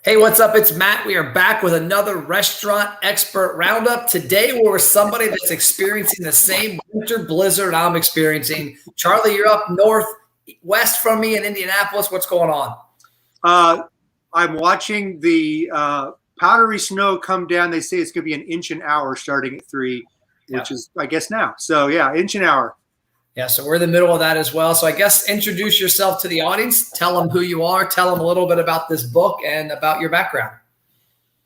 Hey, what's up? It's Matt. We are back with another restaurant expert roundup. Today, we're with somebody that's experiencing the same winter blizzard I'm experiencing. Charlie, you're up northwest from me in Indianapolis. What's going on? I'm watching the powdery snow come down. They say it's going to be an inch an hour starting at 3, which is, I guess, now. So, yeah, inch an hour. Yeah, so we're in the middle of that as well. So I guess introduce yourself to the audience. Tell them who you are. Tell them a little bit about this book and about your background.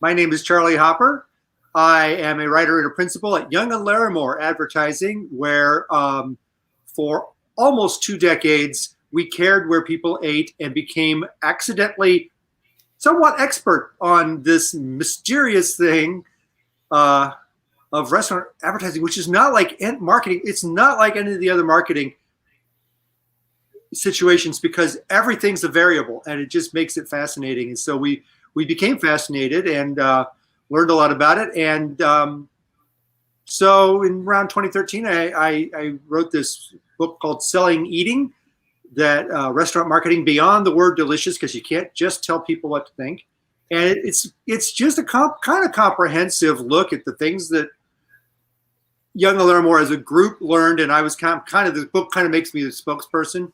My name is Charlie Hopper. I am a writer and a principal at Young & Larimore Advertising, where for almost 2 decades, we cared where people ate and became accidentally somewhat expert on this mysterious thing of restaurant advertising, which is not like marketing. It's not like any of the other marketing situations because everything's a variable and it just makes it fascinating. And so we became fascinated and learned a lot about it. And so in around 2013, I wrote this book called Selling Eating, that restaurant marketing beyond the word delicious, because you can't just tell people what to think. And it's just a kind of comprehensive look at the things that Young & Larimore as a group learned, and I was kind of the book kind of makes me the spokesperson.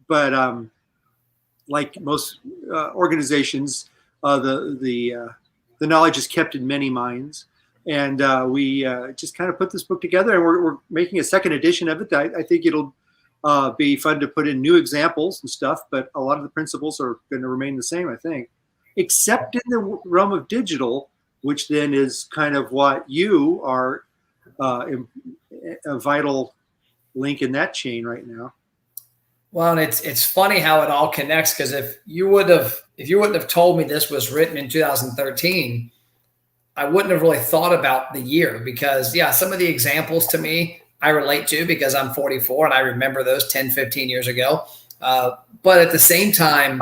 But like most organizations, the knowledge is kept in many minds, and we just kind of put this book together, and we're making a second edition of it. I think it'll be fun to put in new examples and stuff, but a lot of the principles are going to remain the same, I think, except in the realm of digital, which then is kind of what you are a vital link in that chain right now. Well, and it's funny how it all connects, because if you wouldn't have told me this was written in 2013, I wouldn't have really thought about the year, because some of the examples to me I relate to because I'm 44 and I remember those 10, 15 years ago. But at the same time,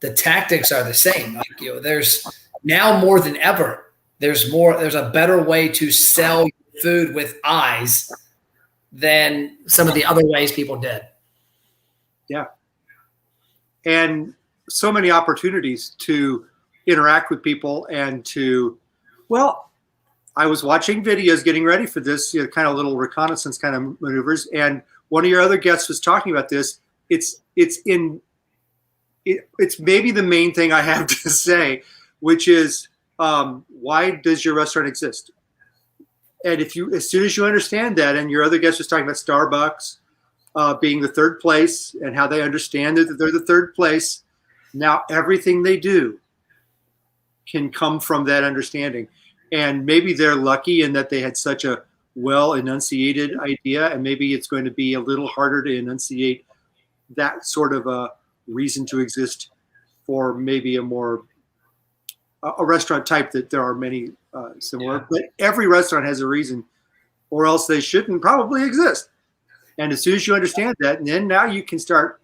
the tactics are the same. Like, there's now more than ever, there's a better way to sell food with eyes than some of the other ways people did. Yeah. And so many opportunities to interact with people and I was watching videos getting ready for this, kind of little reconnaissance kind of maneuvers. And one of your other guests was talking about this. It's maybe the main thing I have to say, which is, why does your restaurant exist? And as soon as you understand that, and your other guest was talking about Starbucks being the third place and how they understand that they're the third place, now everything they do can come from that understanding. And maybe they're lucky in that they had such a well enunciated idea, and maybe it's going to be a little harder to enunciate that sort of a reason to exist for maybe a restaurant type that there are many similar, but every restaurant has a reason, or else they shouldn't probably exist. And as soon as you understand that, and then now you can start,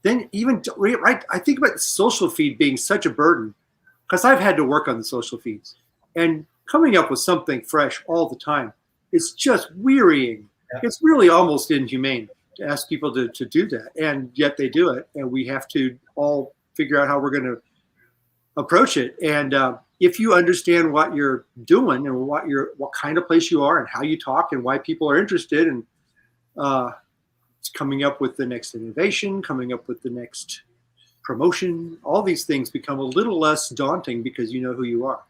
I think about the social feed being such a burden, because I've had to work on the social feeds, and coming up with something fresh all the time is just wearying. Yeah. It's really almost inhumane to ask people to do that, and yet they do it, and we have to all figure out how we're going to approach it. And if you understand what you're doing and what kind of place you are and how you talk and why people are interested, and it's coming up with the next innovation, coming up with the next promotion, all these things become a little less daunting because you know who you are.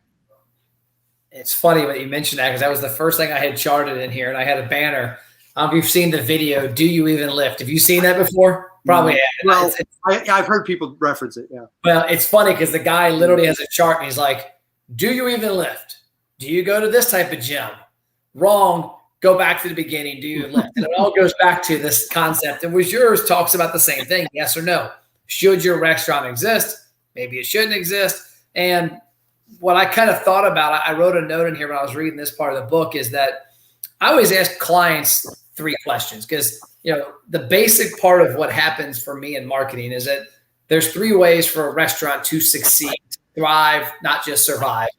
It's funny what you mentioned that, because that was the first thing I had charted in here, and I had a banner. You've seen the video, "Do You Even Lift?" Have you seen that before? Probably. Well, I've heard people reference it, yeah. Well, it's funny because the guy literally has a chart, and he's like, "Do you even lift? Do you go to this type of gym? Wrong. Go back to the beginning. Do you lift?" And it all goes back to this concept. And was yours talks about the same thing, yes or no? Should your restaurant exist? Maybe it shouldn't exist. And what I kind of thought about, I wrote a note in here when I was reading this part of the book, is that I always ask clients 3 questions, because the basic part of what happens for me in marketing is that there's 3 ways for a restaurant to succeed, thrive, not just survive.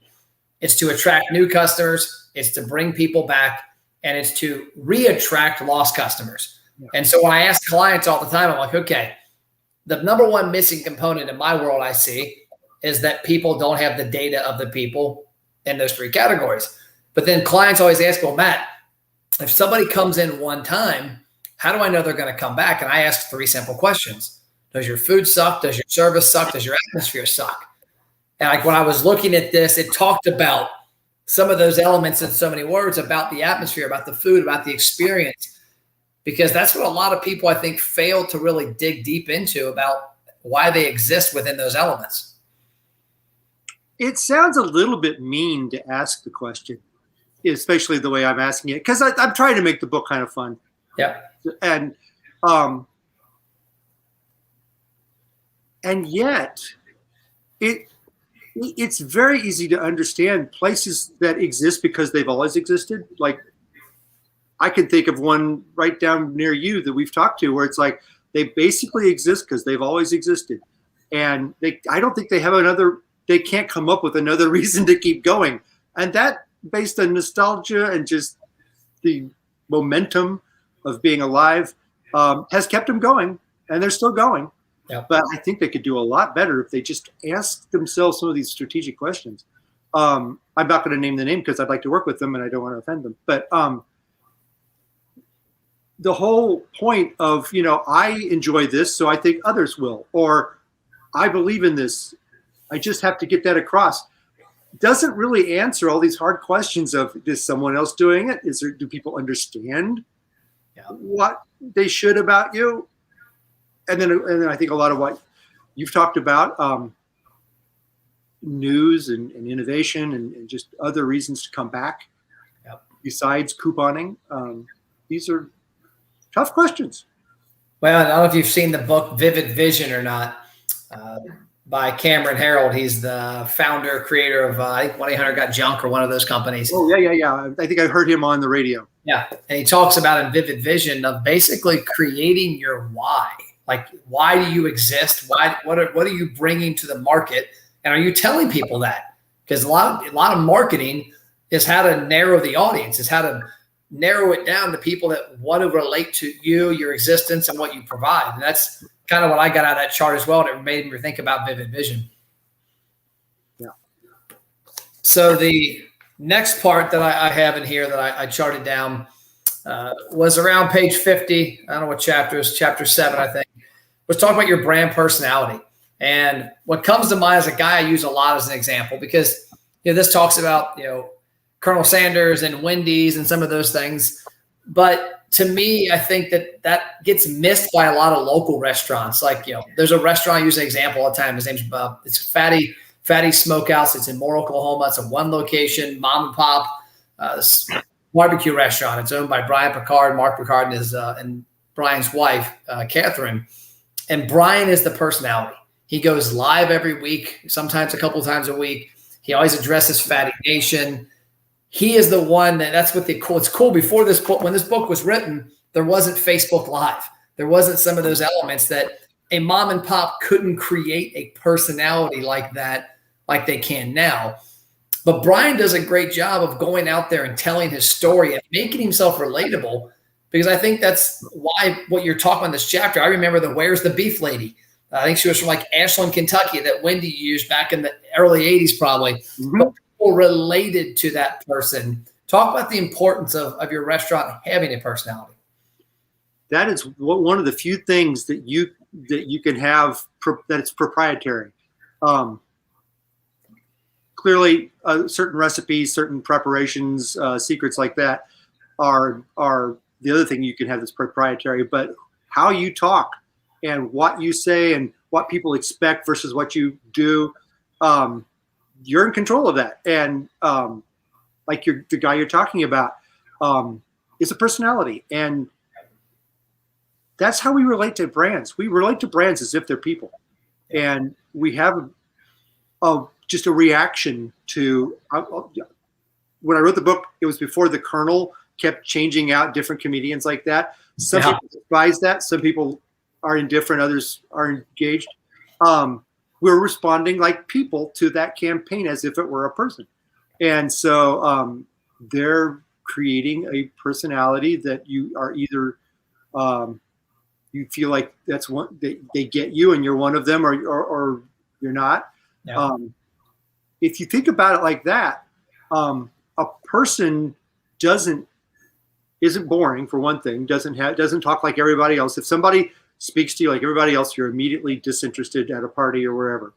It's to attract new customers, it's to bring people back, and it's to re-attract lost customers. Yeah. And so when I ask clients all the time, I'm like, okay, the number one missing component in my world I see is that people don't have the data of the people in those three categories. But then clients always ask, well, Matt, if somebody comes in one time, how do I know they're going to come back? And I ask three simple questions. Does your food suck? Does your service suck? Does your atmosphere suck? And like when I was looking at this, it talked about some of those elements in so many words about the atmosphere, about the food, about the experience, because that's what a lot of people, I think, fail to really dig deep into about why they exist within those elements. It sounds a little bit mean to ask the question, especially the way I'm asking it, because I'm trying to make the book kind of fun. Yeah. And yet it's very easy to understand places that exist because they've always existed. Like I can think of one right down near you that we've talked to where it's like they basically exist because they've always existed. And I don't think they can't come up with another reason to keep going. And that, based on nostalgia and just the momentum of being alive, has kept them going, and they're still going. Yeah. But I think they could do a lot better if they just ask themselves some of these strategic questions. I'm not going to name the name because I'd like to work with them and I don't want to offend them. But the whole point of, I enjoy this, so I think others will, or I believe in this, I just have to get that across, doesn't really answer all these hard questions of, is someone else doing it? Do people understand what they should about you? And then I think a lot of what you've talked about, news and innovation and just other reasons to come back besides couponing. These are tough questions. Well, I don't know if you've seen the book Vivid Vision or not, by Cameron Herold. He's the founder, creator of I think 1-800-GOT-JUNK or one of those companies. Oh, yeah. I think I heard him on the radio. Yeah. And he talks about in Vivid Vision of basically creating your why. Like, why do you exist? What are you bringing to the market? And are you telling people that? Because a lot of marketing is how to narrow the audience, is how to narrow it down to people that want to relate to you, your existence, and what you provide. And that's kind of what I got out of that chart as well. And it made me think about Vivid Vision. Yeah. So the next part that I have in here that I charted down was around page 50. I don't know what chapter is, chapter 7, I think. Was talking about your brand personality. And what comes to mind as a guy I use a lot as an example, because this talks about Colonel Sanders and Wendy's and some of those things. But to me, I think that gets missed by a lot of local restaurants. Like, there's a restaurant I use an example all the time. His name's it's Fatty Smokehouse. It's in Moore, Oklahoma. It's a one location mom and pop barbecue restaurant. It's owned by Brian Picard, Mark Picard, and Brian's wife, Catherine. And Brian is the personality. He goes live every week, sometimes a couple times a week. He always addresses Fatty Nation. He is the one that's what it's cool. Before this book, when this book was written, there wasn't Facebook Live. There wasn't some of those elements that a mom and pop couldn't create a personality like that, like they can now. But Brian does a great job of going out there and telling his story and making himself relatable, because I think that's why what you're talking about in this chapter. I remember the Where's the Beef Lady. I think she was from like Ashland, Kentucky, that Wendy used back in the early 80s probably. Mm-hmm. But people related to that person. Talk about the importance of your restaurant having a personality. That is one of the few things that you can have that's proprietary. Clearly, certain recipes, certain preparations, secrets like that are the other thing you can have that's proprietary. But how you talk and what you say and what people expect versus what you do, you're in control of that. And like the guy you're talking about is a personality. And that's how we relate to brands. We relate to brands as if they're people. And we have just a reaction to when I wrote the book, it was before the Colonel kept changing out different comedians like that. Some people despise that. Some people are indifferent. Others are engaged. We're responding like people to that campaign as if it were a person. And so they're creating a personality that you are either you feel like that's one they get you and you're one of them, or you're not. Yeah. If you think about it like that, a person isn't boring, for one thing, doesn't talk like everybody else. If somebody speaks to you like everybody else, you're immediately disinterested at a party or wherever.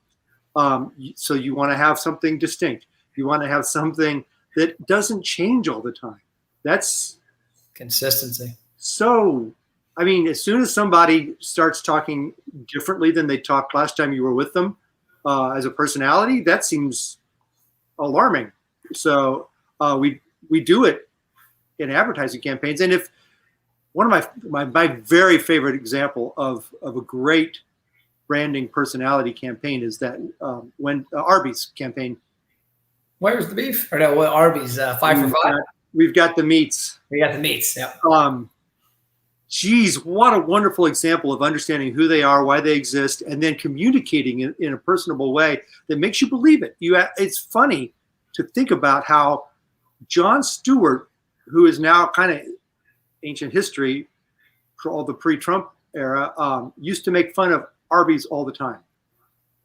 So you want to have something distinct. You want to have something that doesn't change all the time. That's consistency. So, I mean, as soon as somebody starts talking differently than they talked last time you were with them, as a personality, that seems alarming. So we do it in advertising campaigns. And if one of my very favorite example of a great branding personality campaign is that when Arbys campaign. Where's the beef? Or no, what Arbys? 5 for 5. We've got the meats. We got the meats. Yeah. Geez, what a wonderful example of understanding who they are, why they exist, and then communicating in a personable way that makes you believe it. It's funny to think about how Jon Stewart, who is now kind of ancient history for all the pre-Trump era, used to make fun of Arbys all the time.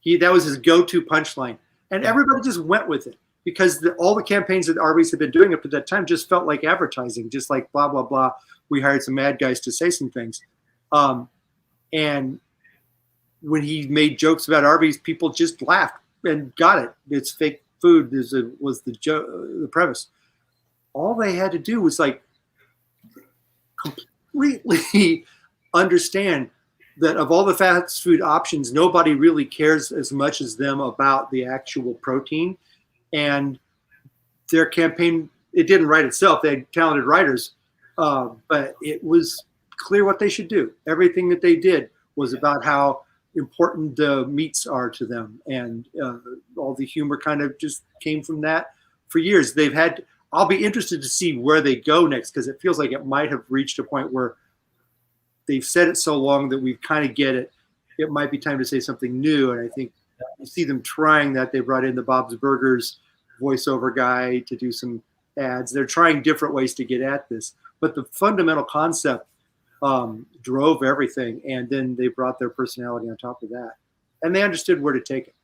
That was his go-to punchline, and everybody just went with it because all the campaigns that Arbys had been doing up to that time just felt like advertising, just like blah blah blah. We hired some mad guys to say some things, and when he made jokes about Arbys, people just laughed and got it. It's fake food. Was the premise. All they had to do was like completely understand that of all the fast food options, nobody really cares as much as them about the actual protein. And their campaign, it didn't write itself. They had talented writers, but it was clear what they should do. Everything that they did was about how important the meats are to them. And all the humor kind of just came from that for years. I'll be interested to see where they go next, because it feels like it might have reached a point where they've said it so long that we kind of get it. It might be time to say something new. And I think you see them trying that. They brought in the Bob's Burgers voiceover guy to do some ads. They're trying different ways to get at this. But the fundamental concept drove everything. And then they brought their personality on top of that. And they understood where to take it.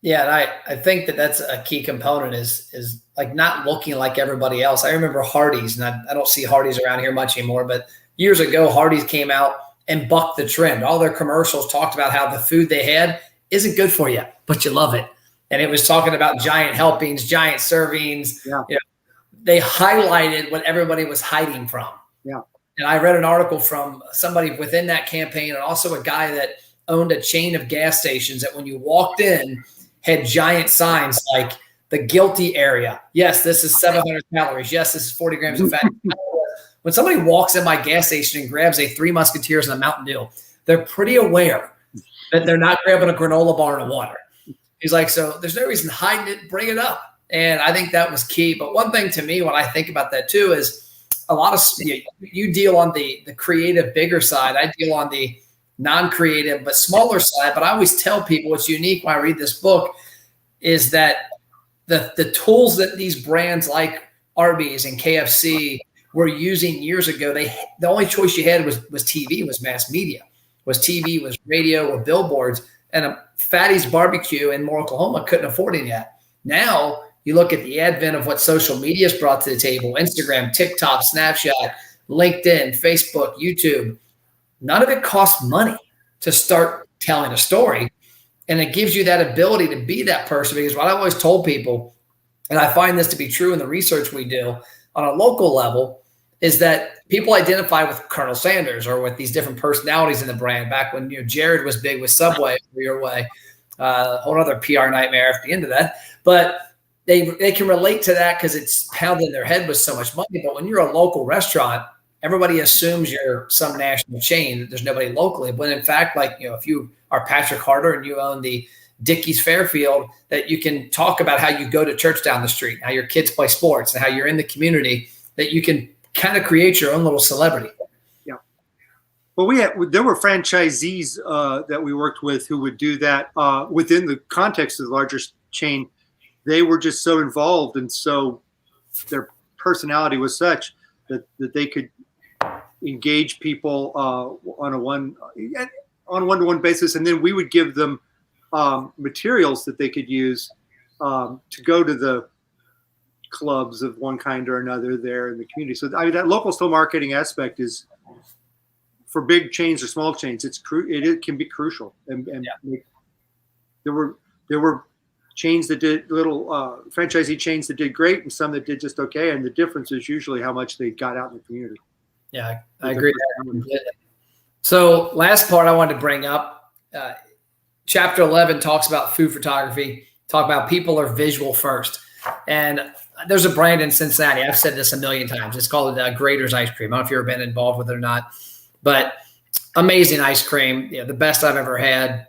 Yeah, and I think that's a key component is like not looking like everybody else. I remember Hardee's, and I don't see Hardee's around here much anymore, but years ago, Hardee's came out and bucked the trend. All their commercials talked about how the food they had isn't good for you, but you love it. And it was talking about giant helpings, giant servings. Yeah. You know, they highlighted what everybody was hiding from. Yeah. And I read an article from somebody within that campaign, and also a guy that owned a chain of gas stations that when you walked in had giant signs like the guilty area. Yes, this is 700 calories. Yes, this is 40 grams of fat. When somebody walks in my gas station and grabs a Three Musketeers and a Mountain Dew, they're pretty aware that they're not grabbing a granola bar and a water. He's like, so there's no reason hiding it, bring it up. And I think that was key. But one thing to me, when I think about that too, is a lot of you deal on the creative, bigger side. I deal on the non-creative, but smaller side. But I always tell people what's unique when I read this book is that the tools that these brands like Arbys and KFC were using years ago, the only choice you had was TV, was mass media, was TV, was radio, or billboards. And a Fatty's Barbecue in Moore, Oklahoma couldn't afford it yet. Now you look at the advent of what social media has brought to the table: Instagram, TikTok, Snapchat, LinkedIn, Facebook, YouTube. None of it costs money to start telling a story. And it gives you that ability to be that person. Because what I've always told people, and I find this to be true in the research we do on a local level, is that people identify with Colonel Sanders or with these different personalities in the brand. Back when Jared was big with Subway for your way, a whole other PR nightmare at the end of that. But they can relate to that because it's pounded in their head with so much money. But when you're a local restaurant, everybody assumes you're some national chain, that there's nobody locally. When in fact, if you are Patrick Harder and you own the Dickey's Fairfield, that you can talk about how you go to church down the street, how your kids play sports, and how you're in the community, that you can kind of create your own little celebrity. Yeah. Well, there were franchisees that we worked with who would do that within the context of the larger chain. They were just so involved, and so their personality was such that they could engage people on a one-to-one basis, and then we would give them materials that they could use to go to the clubs of one kind or another there in the community. So I mean, that local store marketing aspect is, for big chains or small chains, it can be crucial. And there were chains that did little franchisee chains that did great, and some that did just okay. And the difference is usually how much they got out in the community. Yeah, I agree. So last part I wanted to bring up, chapter 11 talks about food photography, talk about people are visual first. And there's a brand in Cincinnati. I've said this a million times. It's called Grader's Ice Cream. I don't know if you've ever been involved with it or not, but amazing ice cream, the best I've ever had.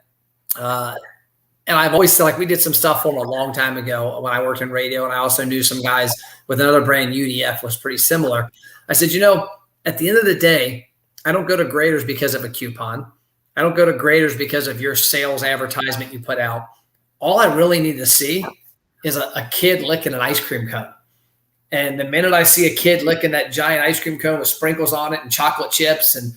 And I've always said, like, we did some stuff for them a long time ago when I worked in radio, and I also knew some guys with another brand, UDF, was pretty similar. I said, at the end of the day, I don't go to Grader's because of a coupon. I don't go to Grader's because of your sales advertisement you put out. All I really need to see is a kid licking an ice cream cone. And the minute I see a kid licking that giant ice cream cone with sprinkles on it and chocolate chips, and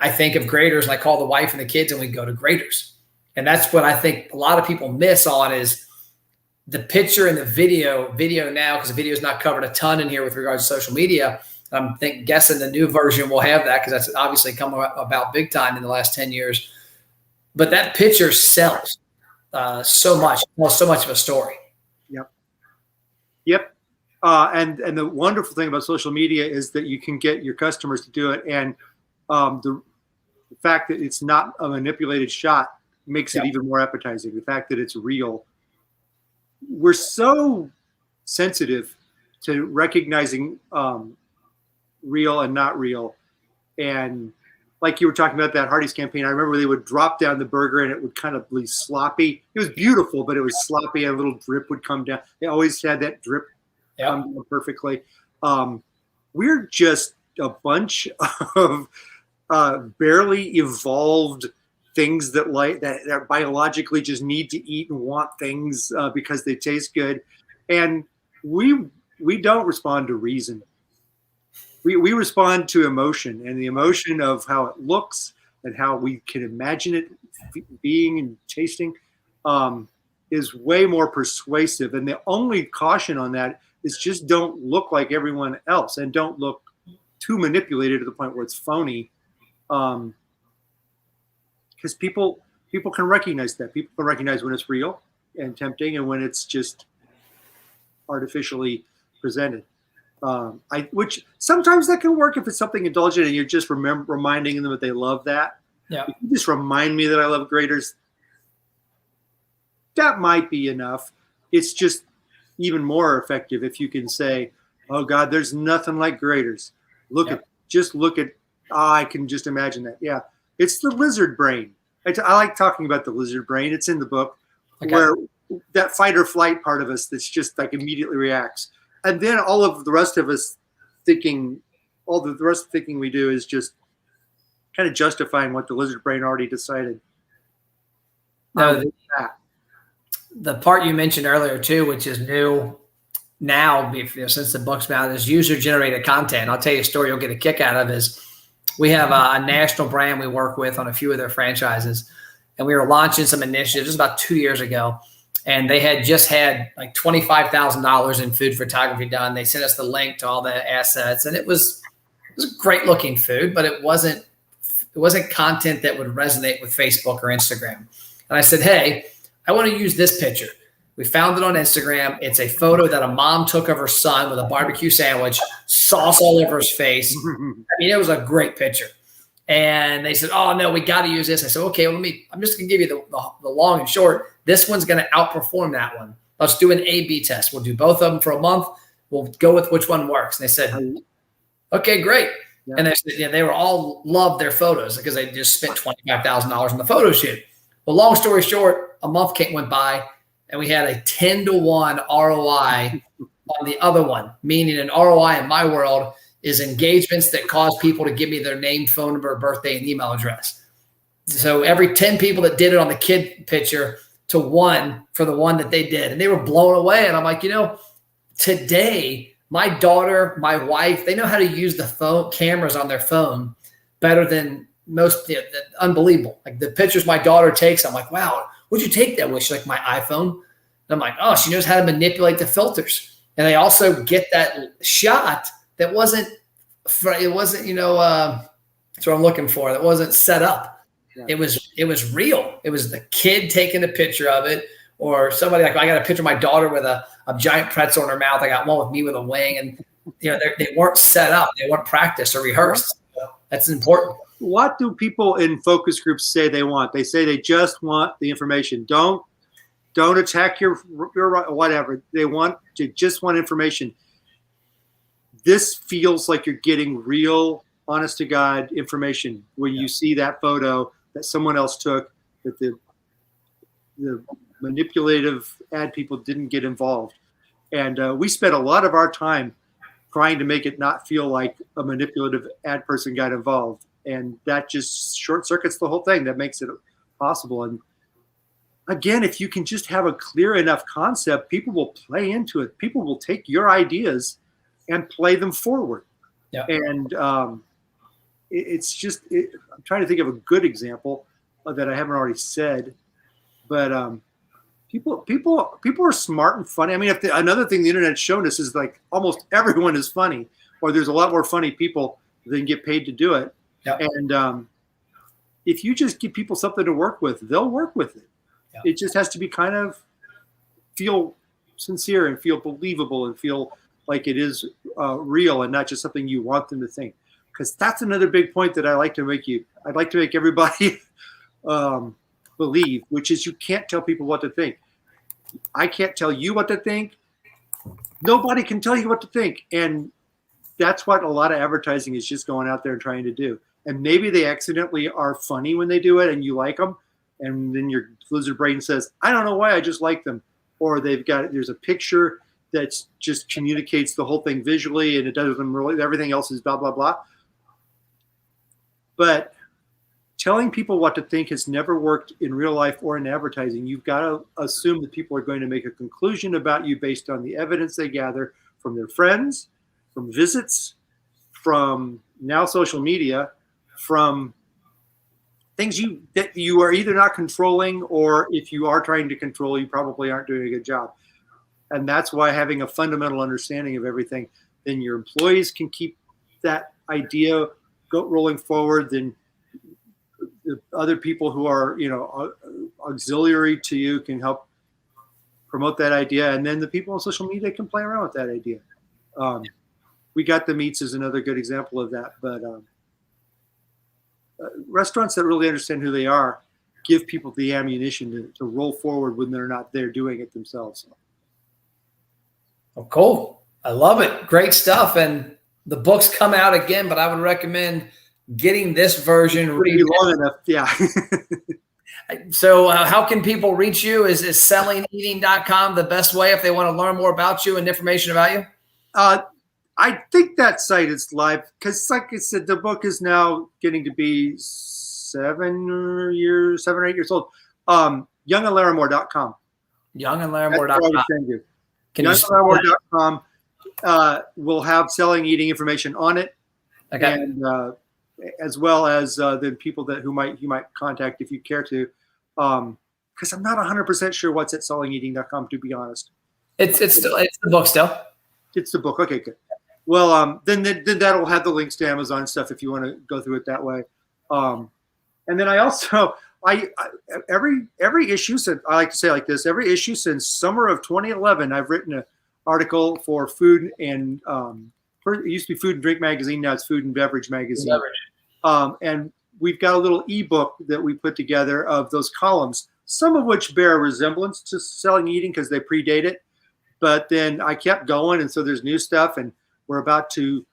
I think of Grader's, and I call the wife and the kids and we go to Grader's. And that's what I think a lot of people miss on is the picture and the video now, because the video is not covered a ton in here with regards to social media. I'm guessing the new version will have that because that's obviously come about big time in the last 10 years. But that picture sells so much, tells so much of a story. Yep. And the wonderful thing about social media is that you can get your customers to do it. And the fact that it's not a manipulated shot makes it even more appetizing. The fact that it's real. We're so sensitive to recognizing real and not real. And like you were talking about that Hardee's campaign, I remember they would drop down the burger and it would kind of be sloppy. It was beautiful, but it was sloppy and a little drip would come down. They always had that drip come down perfectly. We're just a bunch of barely evolved things that biologically just need to eat and want things because they taste good. And we don't respond to reason. We respond to emotion, and the emotion of how it looks and how we can imagine it being and tasting is way more persuasive. And the only caution on that is just don't look like everyone else and don't look too manipulated to the point where it's phony. Because people can recognize that. People can recognize when it's real and tempting and when it's just artificially presented. Which sometimes that can work if it's something indulgent and you're just reminding them that they love that. Yeah. If you just remind me that I love Grader's, that might be enough. It's just even more effective if you can say, "Oh God, there's nothing like Grader's. Look at I can just imagine that." Yeah, it's the lizard brain. I like talking about the lizard brain. It's in the book where that fight or flight part of us that's just like immediately reacts. And then all of the rest of us thinking, the rest of the thinking we do is just kind of justifying what the lizard brain already decided. No, the part you mentioned earlier too, which is new now, since the book's been out, is user-generated content. I'll tell you a story you'll get a kick out of is we have a national brand we work with on a few of their franchises, and we were launching some initiatives just about 2 years ago. And they had just had like $25,000 in food photography done. They sent us the link to all the assets, and it was great looking food, but it wasn't content that would resonate with Facebook or Instagram. And I said, "Hey, I want to use this picture." We found it on Instagram. It's a photo that a mom took of her son with a barbecue sandwich, sauce all over his face. I mean, it was a great picture. And they said, "Oh no, we got to use this." I said, "Okay, well, I'm just going to give you the long and short. This one's going to outperform that one. Let's do an A/B test. We'll do both of them for a month. We'll go with which one works." And they said, "Okay, great." Yeah. And they said, they were all loved their photos because they just spent $25,000 on the photo shoot. Well, long story short, a month went by and we had a 10-to-1 ROI on the other one, meaning an ROI in my world is engagements that cause people to give me their name, phone number, birthday, and email address. So every 10 people that did it on the kid picture to one for the one that they did, and they were blown away. And I'm like, today my daughter, my wife, they know how to use the phone cameras on their phone better than most. Unbelievable. Like the pictures my daughter takes, I'm like, wow, what'd you take that with? She's like, my iPhone. And I'm like, oh, she knows how to manipulate the filters. And they also get that shot that wasn't, that's what I'm looking for. That wasn't set up. Yeah. It was real. It was the kid taking a picture of it, or somebody like, I got a picture of my daughter with a giant pretzel in her mouth. I got one with me with a wing, and they weren't set up. They weren't practiced or rehearsed. So that's important. What do people in focus groups say they want? They say they just want the information. Don't attack your whatever. They just want information. This feels like you're getting real, honest to God information when you see that photo that someone else took, that the manipulative ad people didn't get involved. And we spent a lot of our time trying to make it not feel like a manipulative ad person got involved. And that just short circuits the whole thing. That makes it possible. And again, if you can just have a clear enough concept, people will play into it. People will take your ideas and play them forward. Yeah. And I'm trying to think of a good example that I haven't already said, but people are smart and funny. I mean, another thing the internet's shown us is like almost everyone is funny, or there's a lot more funny people than get paid to do it. Yeah. And if you just give people something to work with, they'll work with it. Yeah. It just has to be kind of feel sincere and feel believable and feel like it is real and not just something you want them to think. Because that's another big point that I'd like to make everybody believe, which is you can't tell people what to think. I can't tell you what to think. Nobody can tell you what to think. And that's what a lot of advertising is, just going out there and trying to do. And maybe they accidentally are funny when they do it and you like them. And then your lizard brain says, I don't know why, I just like them. Or there's a picture that just communicates the whole thing visually and it doesn't really, everything else is blah, blah, blah. But telling people what to think has never worked in real life or in advertising. You've got to assume that people are going to make a conclusion about you based on the evidence they gather from their friends, from visits, from now social media, from things that you are either not controlling, or if you are trying to control, you probably aren't doing a good job. And that's why having a fundamental understanding of everything, then your employees can keep that idea rolling forward. Then the other people who are, auxiliary to you can help promote that idea. And then the people on social media can play around with that idea. We Got the Meats is another good example of that. But restaurants that really understand who they are give people the ammunition to roll forward when they're not there doing it themselves. Oh, cool. I love it. Great stuff. And the books come out again, but I would recommend getting this version. Long enough. Yeah. So how can people reach you? Is sellingeating.com the best way if they want to learn more about you and information about you? I think that site is live because, like I said, the book is now getting to be 7 or 8 years old. Youngandlaramore.com. Youngandlaramore.com. Youngandlaramore.com will have Selling Eating information on it. Okay. And as well as the people you might contact if you care to. Because I'm not 100% sure what's at sellingeating.com, to be honest. It's the book still. It's the book. Okay, good. Well, then that'll have the links to Amazon stuff if you want to go through it that way. And then I also every issue since, I like to say like this, every issue since summer of 2011, I've written an article for Food and it used to be Food and Drink magazine. Now it's Food and Beverage magazine. And we've got a little ebook that we put together of those columns, some of which bear a resemblance to Selling Eating because they predate it. But then I kept going, and so there's new stuff, and we're about to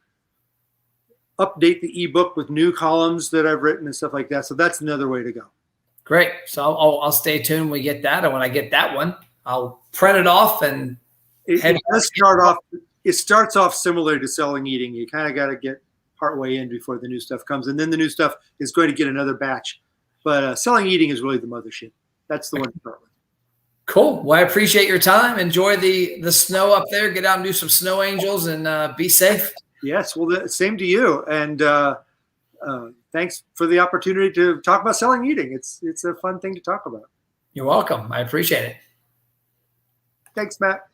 update the ebook with new columns that I've written and stuff like that. So that's another way to go. Great. So I'll stay tuned when we get that, and when I get that one, I'll print it off and it starts off similar to Selling Eating. You kind of got to get partway in before the new stuff comes, and then the new stuff is going to get another batch. But Selling Eating is really the mothership. That's the one to start with. Cool. Well, I appreciate your time. Enjoy the snow up there. Get out and do some snow angels and be safe. Yes. Well, same to you. And thanks for the opportunity to talk about selling eating. It's a fun thing to talk about. You're welcome. I appreciate it. Thanks, Matt.